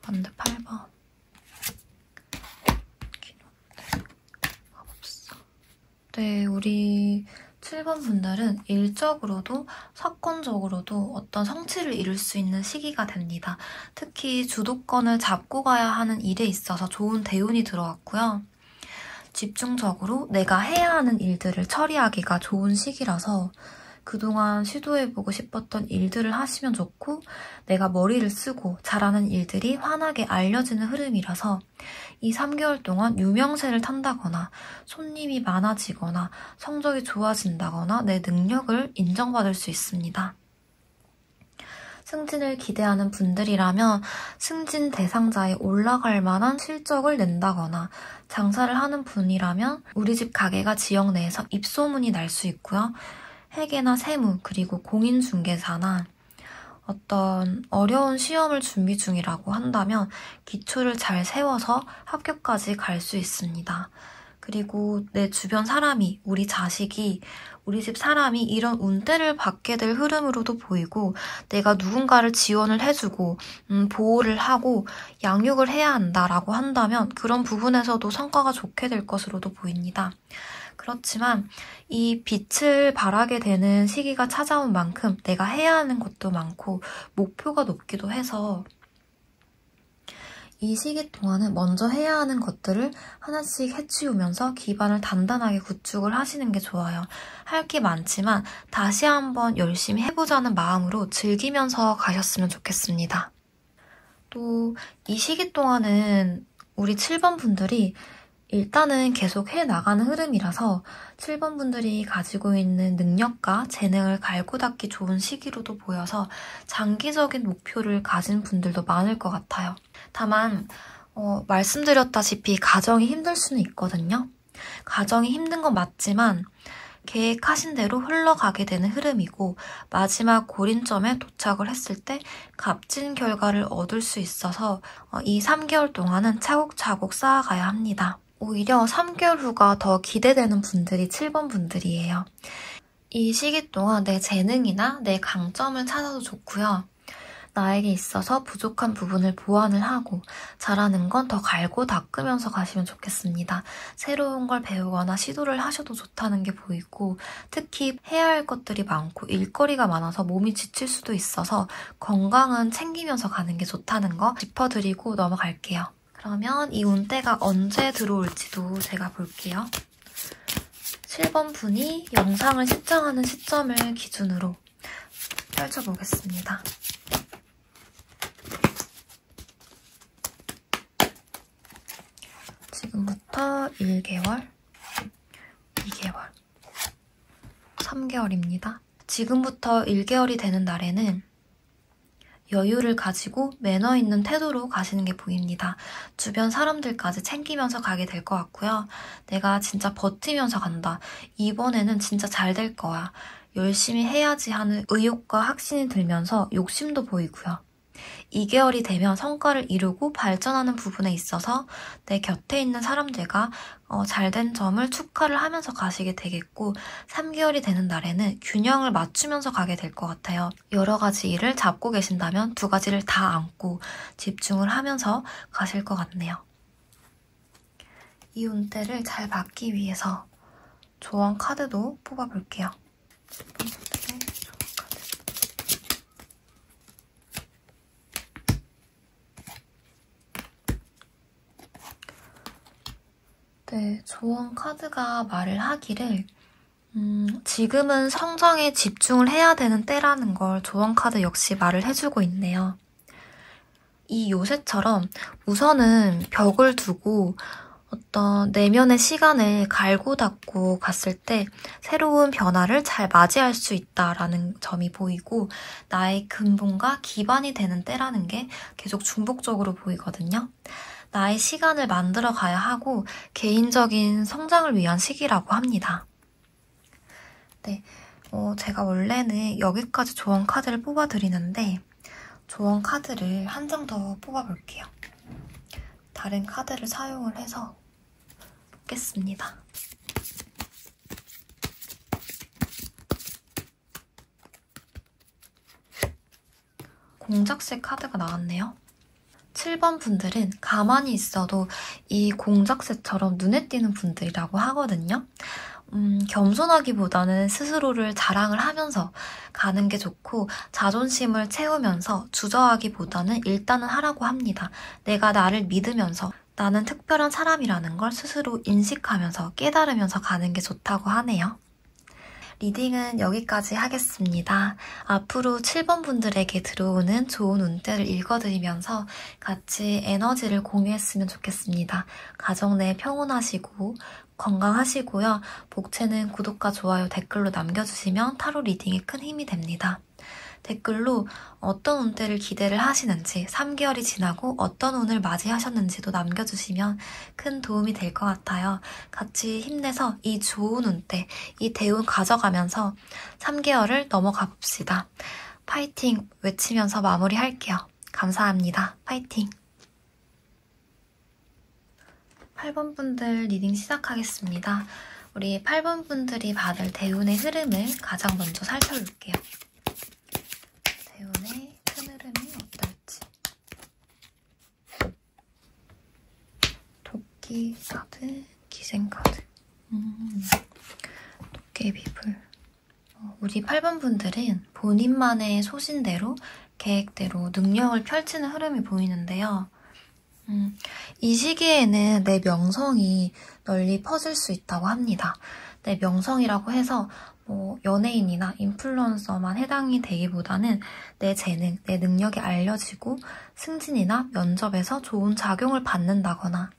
반대 8번. 마법사. 네, 우리 7번 분들은 일적으로도 사건적으로도 어떤 성취를 이룰 수 있는 시기가 됩니다. 특히 주도권을 잡고 가야 하는 일에 있어서 좋은 대운이 들어왔고요. 집중적으로 내가 해야 하는 일들을 처리하기가 좋은 시기라서 그동안 시도해보고 싶었던 일들을 하시면 좋고 내가 머리를 쓰고 잘하는 일들이 환하게 알려지는 흐름이라서 이 3개월 동안 유명세를 탄다거나 손님이 많아지거나 성적이 좋아진다거나 내 능력을 인정받을 수 있습니다. 승진을 기대하는 분들이라면 승진 대상자에 올라갈 만한 실적을 낸다거나 장사를 하는 분이라면 우리 집 가게가 지역 내에서 입소문이 날 수 있고요. 회계나 세무, 그리고 공인중개사나 어떤 어려운 시험을 준비 중이라고 한다면 기초를 잘 세워서 합격까지 갈 수 있습니다. 그리고 내 주변 사람이, 우리 자식이, 우리 집 사람이 이런 운대를 받게 될 흐름으로도 보이고 내가 누군가를 지원을 해주고 보호를 하고 양육을 해야 한다라고 한다면 그런 부분에서도 성과가 좋게 될 것으로도 보입니다. 그렇지만 이 빛을 발하게 되는 시기가 찾아온 만큼 내가 해야 하는 것도 많고 목표가 높기도 해서 이 시기 동안은 먼저 해야 하는 것들을 하나씩 해치우면서 기반을 단단하게 구축을 하시는 게 좋아요. 할 게 많지만 다시 한번 열심히 해보자는 마음으로 즐기면서 가셨으면 좋겠습니다. 또 이 시기 동안은 우리 7번 분들이 일단은 계속 해나가는 흐름이라서 7번 분들이 가지고 있는 능력과 재능을 갈고 닦기 좋은 시기로도 보여서 장기적인 목표를 가진 분들도 많을 것 같아요. 다만 말씀드렸다시피 가정이 힘들 수는 있거든요. 가정이 힘든 건 맞지만 계획하신 대로 흘러가게 되는 흐름이고 마지막 고린점에 도착을 했을 때 값진 결과를 얻을 수 있어서 이 3개월 동안은 차곡차곡 쌓아가야 합니다. 오히려 3개월 후가 더 기대되는 분들이 7번 분들이에요. 이 시기 동안 내 재능이나 내 강점을 찾아도 좋고요. 나에게 있어서 부족한 부분을 보완을 하고 잘하는 건 더 갈고 닦으면서 가시면 좋겠습니다. 새로운 걸 배우거나 시도를 하셔도 좋다는 게 보이고 특히 해야 할 것들이 많고 일거리가 많아서 몸이 지칠 수도 있어서 건강은 챙기면서 가는 게 좋다는 거 짚어드리고 넘어갈게요. 그러면 이 운대가 언제 들어올지도 제가 볼게요. 7번 분이 영상을 시청하는 시점을 기준으로 펼쳐보겠습니다. 지금부터 1개월, 2개월, 3개월입니다. 지금부터 1개월이 되는 날에는 여유를 가지고 매너 있는 태도로 가시는 게 보입니다. 주변 사람들까지 챙기면서 가게 될 것 같고요. 내가 진짜 버티면서 간다. 이번에는 진짜 잘 될 거야. 열심히 해야지 하는 의욕과 확신이 들면서 욕심도 보이고요. 2개월이 되면 성과를 이루고 발전하는 부분에 있어서 내 곁에 있는 사람들과 잘된 점을 축하를 하면서 가시게 되겠고 3개월이 되는 날에는 균형을 맞추면서 가게 될 것 같아요. 여러 가지 일을 잡고 계신다면 2가지를 다 안고 집중을 하면서 가실 것 같네요. 이 운대를 잘 받기 위해서 조언 카드도 뽑아볼게요. 네, 조언 카드가 말을 하기를 지금은 성장에 집중을 해야 되는 때라는 걸 조언 카드 역시 말을 해주고 있네요. 이 요새처럼 우선은 벽을 두고 어떤 내면의 시간을 갈고 닦고 갔을 때 새로운 변화를 잘 맞이할 수 있다라는 점이 보이고 나의 근본과 기반이 되는 때라는 게 계속 중복적으로 보이거든요. 나의 시간을 만들어 가야 하고 개인적인 성장을 위한 시기라고 합니다. 네, 제가 원래는 여기까지 조언 카드를 뽑아드리는데 조언 카드를 한 장 더 뽑아볼게요. 다른 카드를 사용을 해서 뽑겠습니다. 공작새 카드가 나왔네요. 7번 분들은 가만히 있어도 이 공작새처럼 눈에 띄는 분들이라고 하거든요. 겸손하기보다는 스스로를 자랑을 하면서 가는 게 좋고 자존심을 채우면서 주저하기보다는 일단은 하라고 합니다. 내가 나를 믿으면서 나는 특별한 사람이라는 걸 스스로 인식하면서 깨달으면서 가는 게 좋다고 하네요. 리딩은 여기까지 하겠습니다. 앞으로 7번 분들에게 들어오는 좋은 운대를 읽어드리면서 같이 에너지를 공유했으면 좋겠습니다. 가정 내 평온하시고 건강하시고요. 복채는 구독과 좋아요, 댓글로 남겨주시면 타로 리딩에 큰 힘이 됩니다. 댓글로 어떤 운대를 기대를 하시는지 3개월이 지나고 어떤 운을 맞이하셨는지도 남겨주시면 큰 도움이 될 것 같아요. 같이 힘내서 이 좋은 운대, 이 대운 가져가면서 3개월을 넘어가 봅시다. 파이팅 외치면서 마무리할게요. 감사합니다. 파이팅! 8번 분들 리딩 시작하겠습니다. 우리 8번 분들이 받을 대운의 흐름을 가장 먼저 살펴볼게요. 대운의 큰 흐름이 어떨지. 도끼 카드, 기생 카드. 도깨비불. 우리 8번 분들은 본인만의 소신대로, 계획대로 능력을 펼치는 흐름이 보이는데요. 이 시기에는 내 명성이 널리 퍼질 수 있다고 합니다. 내 명성이라고 해서 뭐 연예인이나 인플루언서만 해당이 되기보다는 내 재능, 내 능력이 알려지고 승진이나 면접에서 좋은 작용을 받는다거나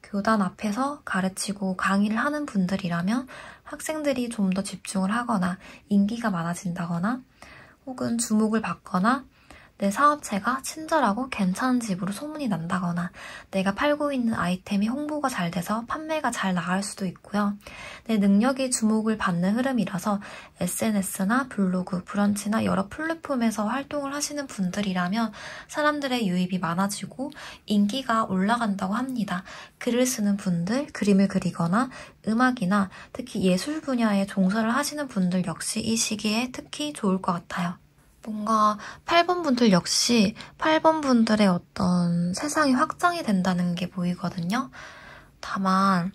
교단 앞에서 가르치고 강의를 하는 분들이라면 학생들이 좀 더 집중을 하거나 인기가 많아진다거나 혹은 주목을 받거나 내 사업체가 친절하고 괜찮은 집으로 소문이 난다거나 내가 팔고 있는 아이템이 홍보가 잘 돼서 판매가 잘 나갈 수도 있고요. 내 능력이 주목을 받는 흐름이라서 SNS나 블로그, 브런치나 여러 플랫폼에서 활동을 하시는 분들이라면 사람들의 유입이 많아지고 인기가 올라간다고 합니다. 글을 쓰는 분들, 그림을 그리거나 음악이나 특히 예술 분야에 종사를 하시는 분들 역시 이 시기에 특히 좋을 것 같아요. 뭔가 8번 분들 역시 8번 분들의 어떤 세상이 확장이 된다는 게 보이거든요. 다만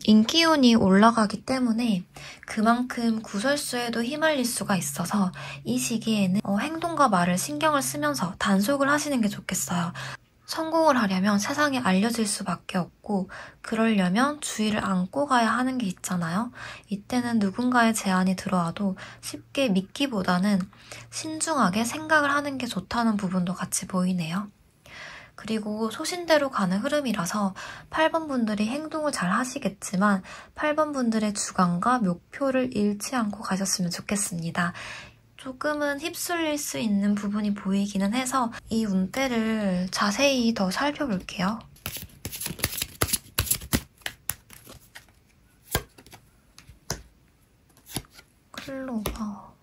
인기운이 올라가기 때문에 그만큼 구설수에도 휘말릴 수가 있어서 이 시기에는 행동과 말을 신경을 쓰면서 단속을 하시는 게 좋겠어요. 성공을 하려면 세상에 알려질 수밖에 없고 그러려면 주의를 안고 가야 하는 게 있잖아요. 이때는 누군가의 제안이 들어와도 쉽게 믿기보다는 신중하게 생각을 하는 게 좋다는 부분도 같이 보이네요. 그리고 소신대로 가는 흐름이라서 8번 분들이 행동을 잘 하시겠지만 8번 분들의 주관과 목표를 잃지 않고 가셨으면 좋겠습니다. 조금은 휩쓸릴 수 있는 부분이 보이기는 해서 이 운대를 자세히 더 살펴볼게요. 클로버,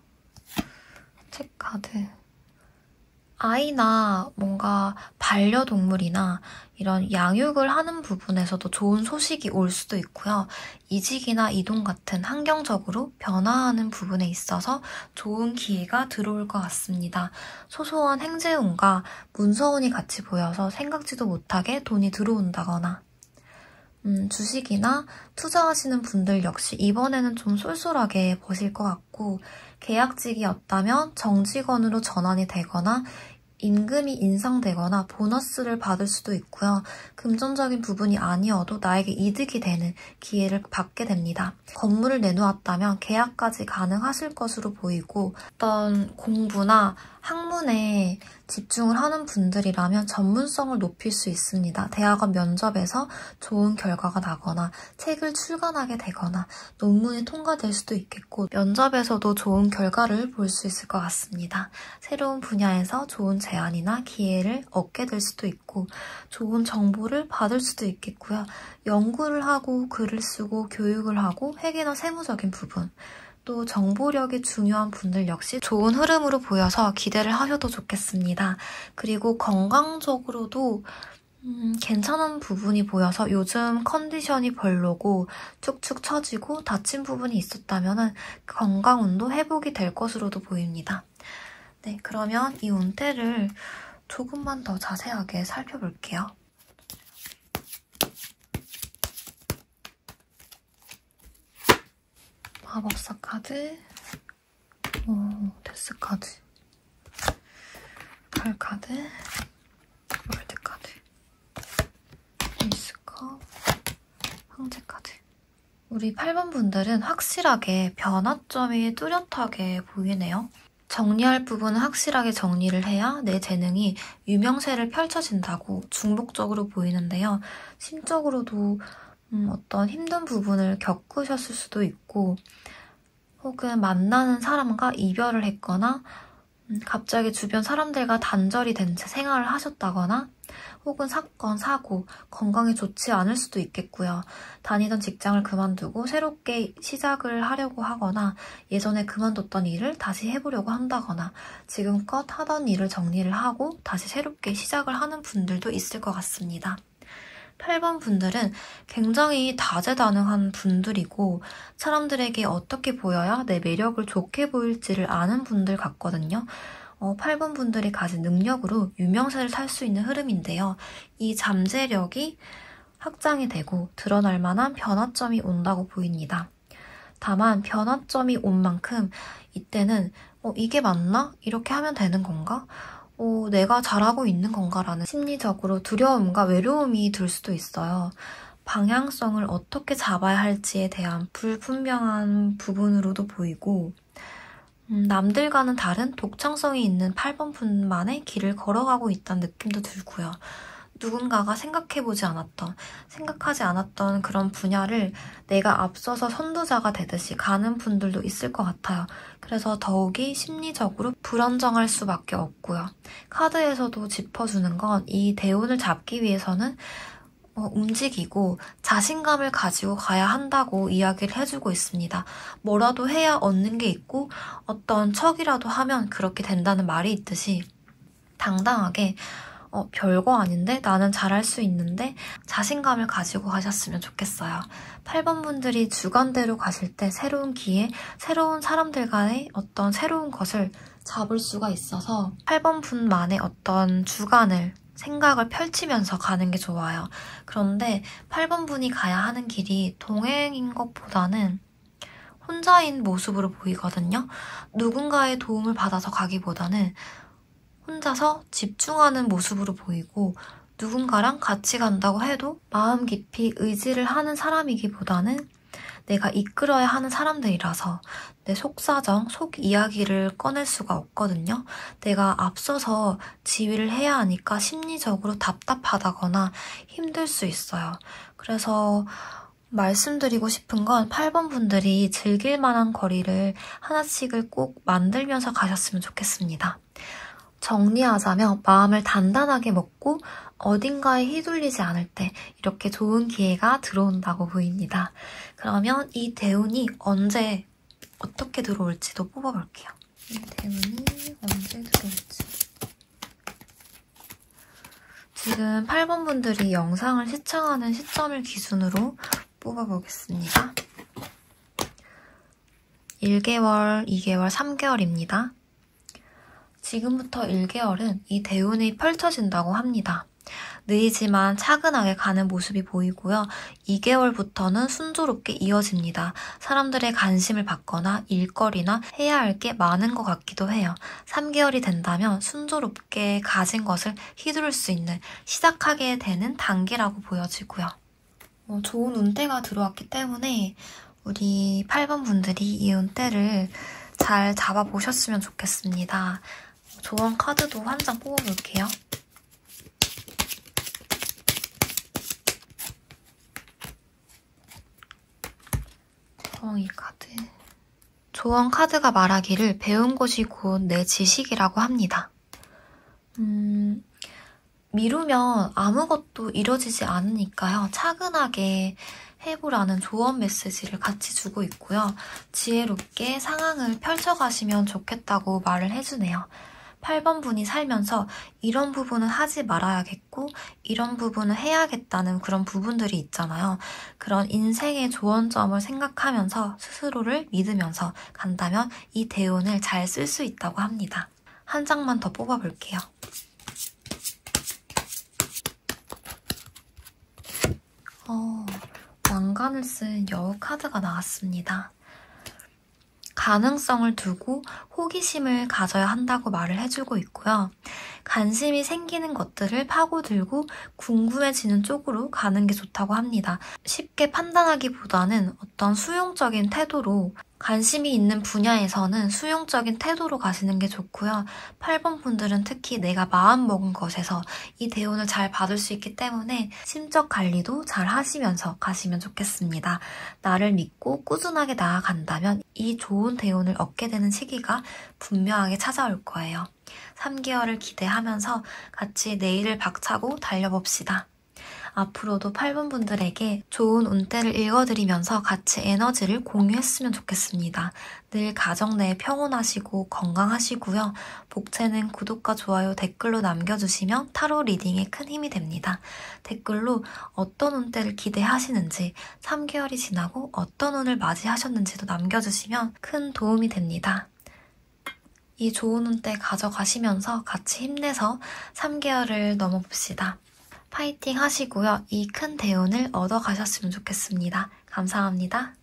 체카드. 아이나 뭔가 반려동물이나 이런 양육을 하는 부분에서도 좋은 소식이 올 수도 있고요. 이직이나 이동 같은 환경적으로 변화하는 부분에 있어서 좋은 기회가 들어올 것 같습니다. 소소한 행재운과 문서운이 같이 보여서 생각지도 못하게 돈이 들어온다거나 주식이나 투자하시는 분들 역시 이번에는 좀 쏠쏠하게 버실 것 같고 계약직이었다면 정직원으로 전환이 되거나 임금이 인상되거나 보너스를 받을 수도 있고요. 금전적인 부분이 아니어도 나에게 이득이 되는 기회를 받게 됩니다. 건물을 내놓았다면 계약까지 가능하실 것으로 보이고 어떤 공부나 학문에 집중을 하는 분들이라면 전문성을 높일 수 있습니다. 대학원 면접에서 좋은 결과가 나거나 책을 출간하게 되거나 논문이 통과될 수도 있겠고 면접에서도 좋은 결과를 볼 수 있을 것 같습니다. 새로운 분야에서 좋은 제안이나 기회를 얻게 될 수도 있고 좋은 정보를 받을 수도 있겠고요. 연구를 하고 글을 쓰고 교육을 하고 회계나 세무적인 부분 또 정보력이 중요한 분들 역시 좋은 흐름으로 보여서 기대를 하셔도 좋겠습니다. 그리고 건강적으로도 괜찮은 부분이 보여서 요즘 컨디션이 별로고 축축 처지고 다친 부분이 있었다면 건강운도 회복이 될 것으로도 보입니다. 네, 그러면 이 운태를 조금만 더 자세하게 살펴볼게요. 마법사 카드, 데스 카드, 달 카드, 월드 카드, 에이스컵, 황제 카드. 우리 8번 분들은 확실하게 변화점이 뚜렷하게 보이네요. 정리할 부분은 확실하게 정리를 해야 내 재능이 유명세를 펼쳐진다고 중복적으로 보이는데요. 심적으로도 어떤 힘든 부분을 겪으셨을 수도 있고 혹은 만나는 사람과 이별을 했거나 갑자기 주변 사람들과 단절이 된 채 생활을 하셨다거나 혹은 사건, 사고, 건강에 좋지 않을 수도 있겠고요. 다니던 직장을 그만두고 새롭게 시작을 하려고 하거나 예전에 그만뒀던 일을 다시 해보려고 한다거나 지금껏 하던 일을 정리를 하고 다시 새롭게 시작을 하는 분들도 있을 것 같습니다. 8번 분들은 굉장히 다재다능한 분들이고 사람들에게 어떻게 보여야 내 매력을 좋게 보일지를 아는 분들 같거든요. 8번 분들이 가진 능력으로 유명세를 탈 수 있는 흐름인데요. 이 잠재력이 확장이 되고 드러날 만한 변화점이 온다고 보입니다. 다만 변화점이 온 만큼 이때는 이게 맞나? 이렇게 하면 되는 건가? 내가 잘하고 있는 건가라는 심리적으로 두려움과 외로움이 들 수도 있어요. 방향성을 어떻게 잡아야 할지에 대한 불분명한 부분으로도 보이고 남들과는 다른 독창성이 있는 8번 분만의 길을 걸어가고 있다는 느낌도 들고요. 누군가가 생각하지 않았던 그런 분야를 내가 앞서서 선두자가 되듯이 가는 분들도 있을 것 같아요. 그래서 더욱이 심리적으로 불안정할 수밖에 없고요. 카드에서도 짚어주는 건 이 대운을 잡기 위해서는 움직이고 자신감을 가지고 가야 한다고 이야기를 해주고 있습니다. 뭐라도 해야 얻는 게 있고 어떤 척이라도 하면 그렇게 된다는 말이 있듯이 당당하게 별거 아닌데 나는 잘할 수 있는데 자신감을 가지고 가셨으면 좋겠어요. 8번 분들이 주관대로 가실 때 새로운 기회, 새로운 사람들과의 어떤 새로운 것을 잡을 수가 있어서 8번 분만의 어떤 주관을 생각을 펼치면서 가는 게 좋아요. 그런데 8번 분이 가야 하는 길이 동행인 것보다는 혼자인 모습으로 보이거든요. 누군가의 도움을 받아서 가기보다는 혼자서 집중하는 모습으로 보이고 누군가랑 같이 간다고 해도 마음 깊이 의지를 하는 사람이기보다는 내가 이끌어야 하는 사람들이라서 내 속사정, 속 이야기를 꺼낼 수가 없거든요. 내가 앞서서 지휘를 해야 하니까 심리적으로 답답하다거나 힘들 수 있어요. 그래서 말씀드리고 싶은 건 8번 분들이 즐길 만한 거리를 하나씩을 꼭 만들면서 가셨으면 좋겠습니다. 정리하자면 마음을 단단하게 먹고 어딘가에 휘둘리지 않을 때 이렇게 좋은 기회가 들어온다고 보입니다. 그러면 이 대운이 언제 어떻게 들어올지도 뽑아볼게요. 이 대운이 언제 들어올지. 지금 8번 분들이 영상을 시청하는 시점을 기준으로 뽑아보겠습니다. 1개월, 2개월, 3개월입니다. 지금부터 1개월은 이 대운이 펼쳐진다고 합니다. 느리지만 차근하게 가는 모습이 보이고요. 2개월부터는 순조롭게 이어집니다. 사람들의 관심을 받거나 일거리나 해야 할 게 많은 것 같기도 해요. 3개월이 된다면 순조롭게 가진 것을 휘두를 수 있는 시작하게 되는 단계라고 보여지고요. 좋은 운대가 들어왔기 때문에 우리 8번 분들이 이 운대를 잘 잡아보셨으면 좋겠습니다. 조언 카드도 한 장 뽑아볼게요. 이 카드. 조언 카드가 말하기를 배운 것이 곧 내 지식이라고 합니다. 미루면 아무것도 이뤄지지 않으니까요. 차근하게 해보라는 조언 메시지를 같이 주고 있고요. 지혜롭게 상황을 펼쳐가시면 좋겠다고 말을 해주네요. 8번 분이 살면서 이런 부분은 하지 말아야겠고 이런 부분은 해야겠다는 그런 부분들이 있잖아요. 그런 인생의 조언점을 생각하면서 스스로를 믿으면서 간다면 이 대운을 잘 쓸 수 있다고 합니다. 한 장만 더 뽑아볼게요. 왕관을 쓴 여우 카드가 나왔습니다. 가능성을 두고 호기심을 가져야 한다고 말을 해주고 있고요. 관심이 생기는 것들을 파고들고 궁금해지는 쪽으로 가는 게 좋다고 합니다. 쉽게 판단하기보다는 어떤 수용적인 태도로 관심이 있는 분야에서는 수용적인 태도로 가시는 게 좋고요. 8번 분들은 특히 내가 마음먹은 것에서 이 대운을 잘 받을 수 있기 때문에 심적 관리도 잘 하시면서 가시면 좋겠습니다. 나를 믿고 꾸준하게 나아간다면 이 좋은 대운을 얻게 되는 시기가 분명하게 찾아올 거예요. 3개월을 기대하면서 같이 내일을 박차고 달려봅시다. 앞으로도 8번 분들에게 좋은 운대를 읽어드리면서 같이 에너지를 공유했으면 좋겠습니다. 늘 가정 내에 평온하시고 건강하시고요. 복채는 구독과 좋아요, 댓글로 남겨주시면 타로 리딩에 큰 힘이 됩니다. 댓글로 어떤 운대를 기대하시는지, 3개월이 지나고 어떤 운을 맞이하셨는지도 남겨주시면 큰 도움이 됩니다. 이 좋은 운대 가져가시면서 같이 힘내서 3개월을 넘어봅시다. 파이팅 하시고요. 이 큰 대운을 얻어가셨으면 좋겠습니다. 감사합니다.